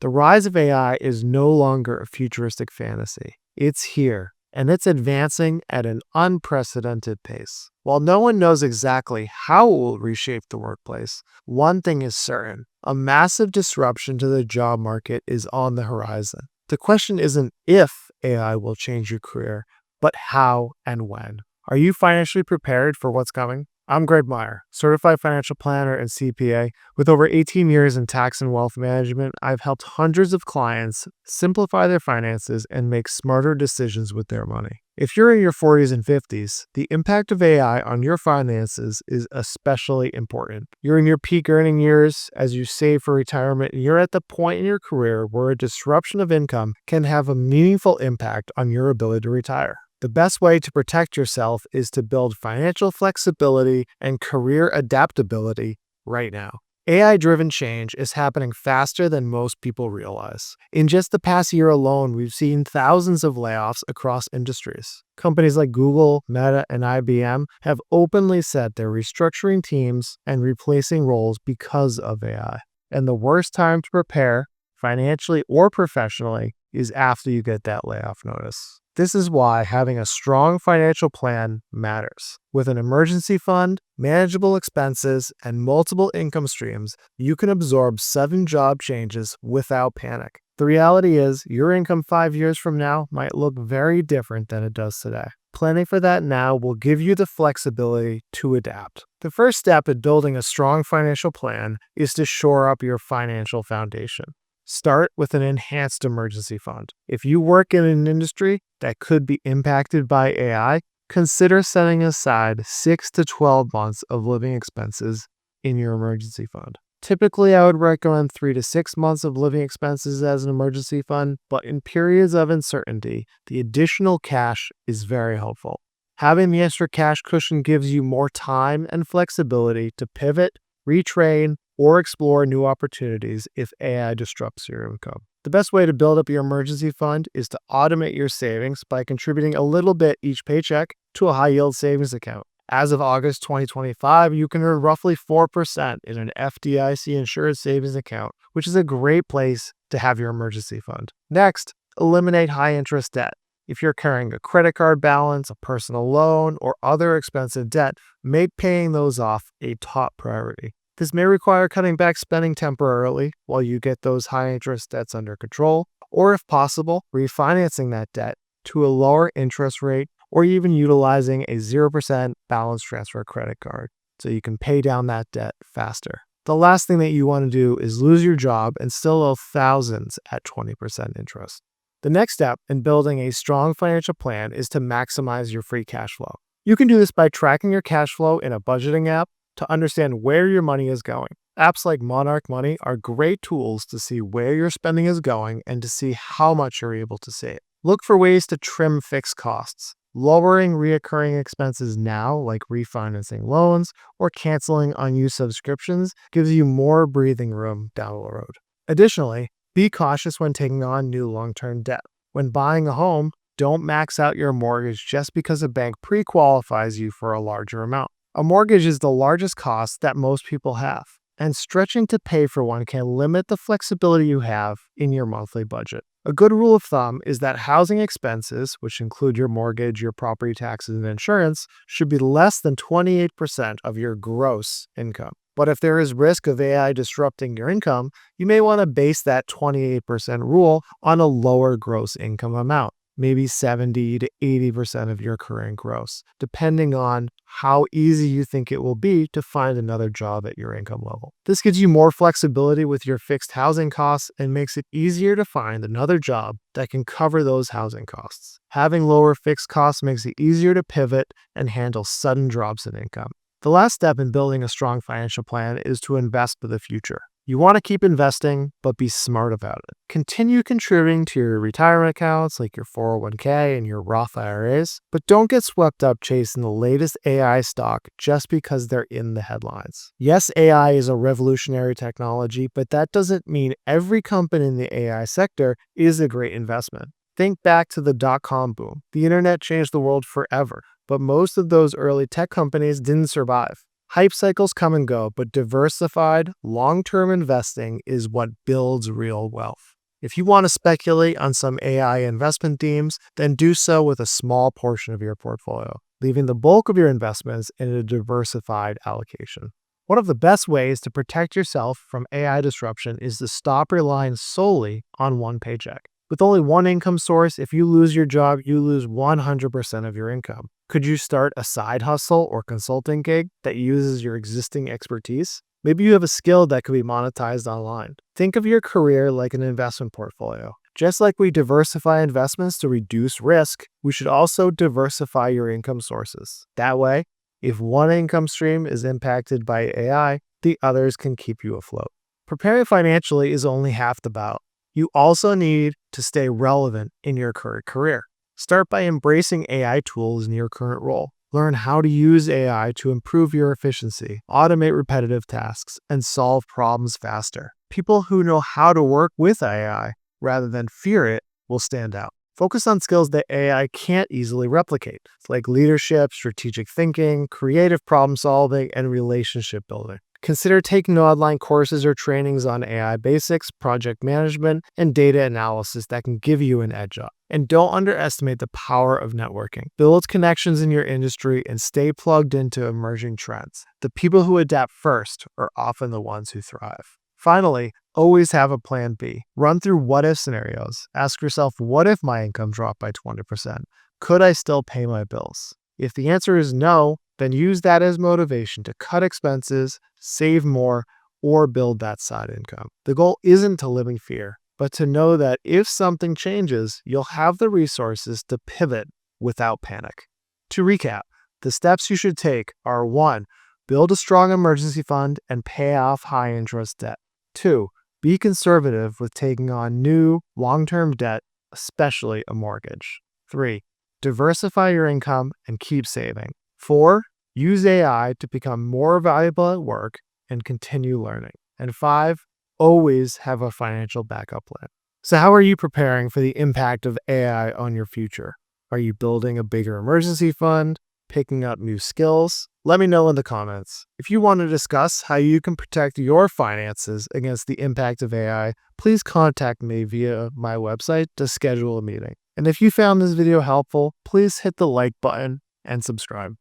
The rise of AI is no longer a futuristic fantasy. It's here, and it's advancing at an unprecedented pace. While no one knows exactly how it will reshape the workplace, one thing is certain: a massive disruption to the job market is on the horizon. The question isn't if AI will change your career, but how and when. Are you financially prepared for what's coming? I'm Greg Meyer, certified financial planner and CPA. With over 18 years in tax and wealth management, I've helped hundreds of clients simplify their finances and make smarter decisions with their money. If you're in your 40s and 50s, the impact of AI on your finances is especially important. You're in your peak earning years as you save for retirement, and you're at the point in your career where a disruption of income can have a meaningful impact on your ability to retire. The best way to protect yourself is to build financial flexibility and career adaptability right now. AI-driven change is happening faster than most people realize. In just the past year alone, we've seen thousands of layoffs across industries. Companies like Google, Meta, and IBM have openly said they're restructuring teams and replacing roles because of AI. And the worst time to prepare, financially or professionally, is after you get that layoff notice. This is why having a strong financial plan matters. With an emergency fund, manageable expenses, and multiple income streams, you can absorb sudden job changes without panic. The reality is, your income 5 years from now might look very different than it does today. Planning for that now will give you the flexibility to adapt. The first step in building a strong financial plan is to shore up your financial foundation. Start with an enhanced emergency fund. If you work in an industry that could be impacted by AI, consider setting aside 6 to 12 months of living expenses in your emergency fund. Typically, I would recommend 3 to 6 months of living expenses as an emergency fund, but in periods of uncertainty, the additional cash is very helpful. Having the extra cash cushion gives you more time and flexibility to pivot, retrain, or explore new opportunities if AI disrupts your income. The best way to build up your emergency fund is to automate your savings by contributing a little bit each paycheck to a high-yield savings account. As of August 2025, you can earn roughly 4% in an FDIC-insured savings account, which is a great place to have your emergency fund. Next, eliminate high-interest debt. If you're carrying a credit card balance, a personal loan, or other expensive debt, make paying those off a top priority. This may require cutting back spending temporarily while you get those high-interest debts under control, or if possible, refinancing that debt to a lower interest rate, or even utilizing a 0% balance transfer credit card so you can pay down that debt faster. The last thing that you want to do is lose your job and still owe thousands at 20% interest. The next step in building a strong financial plan is to maximize your free cash flow. You can do this by tracking your cash flow in a budgeting app to understand where your money is going. Apps like Monarch Money are great tools to see where your spending is going and to see how much you're able to save. Look for ways to trim fixed costs. Lowering recurring expenses now, like refinancing loans or canceling unused subscriptions, gives you more breathing room down the road. Additionally, be cautious when taking on new long-term debt. When buying a home, don't max out your mortgage just because a bank pre-qualifies you for a larger amount. A mortgage is the largest cost that most people have, and stretching to pay for one can limit the flexibility you have in your monthly budget. A good rule of thumb is that housing expenses, which include your mortgage, your property taxes, and insurance, should be less than 28% of your gross income. But if there is risk of AI disrupting your income, you may want to base that 28% rule on a lower gross income amount, maybe 70 to 80% of your current gross, depending on how easy you think it will be to find another job at your income level. This gives you more flexibility with your fixed housing costs and makes it easier to find another job that can cover those housing costs. Having lower fixed costs makes it easier to pivot and handle sudden drops in income. The last step in building a strong financial plan is to invest for the future. You want to keep investing, but be smart about it. Continue contributing to your retirement accounts like your 401k and your Roth IRAs, but don't get swept up chasing the latest AI stock just because they're in the headlines. Yes, AI is a revolutionary technology, but that doesn't mean every company in the AI sector is a great investment. Think back to the dot-com boom. The internet changed the world forever, but most of those early tech companies didn't survive. Hype cycles come and go, but diversified, long-term investing is what builds real wealth. If you want to speculate on some AI investment themes, then do so with a small portion of your portfolio, leaving the bulk of your investments in a diversified allocation. One of the best ways to protect yourself from AI disruption is to stop relying solely on one paycheck. With only one income source, if you lose your job, you lose 100% of your income. Could you start a side hustle or consulting gig that uses your existing expertise? Maybe you have a skill that could be monetized online. Think of your career like an investment portfolio. Just like we diversify investments to reduce risk, we should also diversify your income sources. That way, if one income stream is impacted by AI, the others can keep you afloat. Preparing financially is only half the battle. You also need to stay relevant in your current career. Start by embracing AI tools in your current role. Learn how to use AI to improve your efficiency, automate repetitive tasks, and solve problems faster. People who know how to work with AI rather than fear it will stand out. Focus on skills that AI can't easily replicate, like leadership, strategic thinking, creative problem solving, and relationship building. Consider taking online courses or trainings on AI basics, project management, and data analysis that can give you an edge up. And don't underestimate the power of networking. Build connections in your industry and stay plugged into emerging trends. The people who adapt first are often the ones who thrive. Finally, always have a plan B. Run through what-if scenarios. Ask yourself, what if my income dropped by 20%? Could I still pay my bills? If the answer is no, then use that as motivation to cut expenses, save more, or build that side income. The goal isn't to live in fear, but to know that if something changes, you'll have the resources to pivot without panic. To recap, the steps you should take are 1. Build a strong emergency fund and pay off high-interest debt. 2. Be conservative with taking on new, long-term debt, especially a mortgage. 3. Diversify your income and keep saving. 4. Use AI to become more valuable at work and continue learning. And 5. Always have a financial backup plan. So how are you preparing for the impact of AI on your future? Are you building a bigger emergency fund? Picking up new skills? Let me know in the comments. If you want to discuss how you can protect your finances against the impact of AI, please contact me via my website to schedule a meeting. And if you found this video helpful, please hit the like button and subscribe.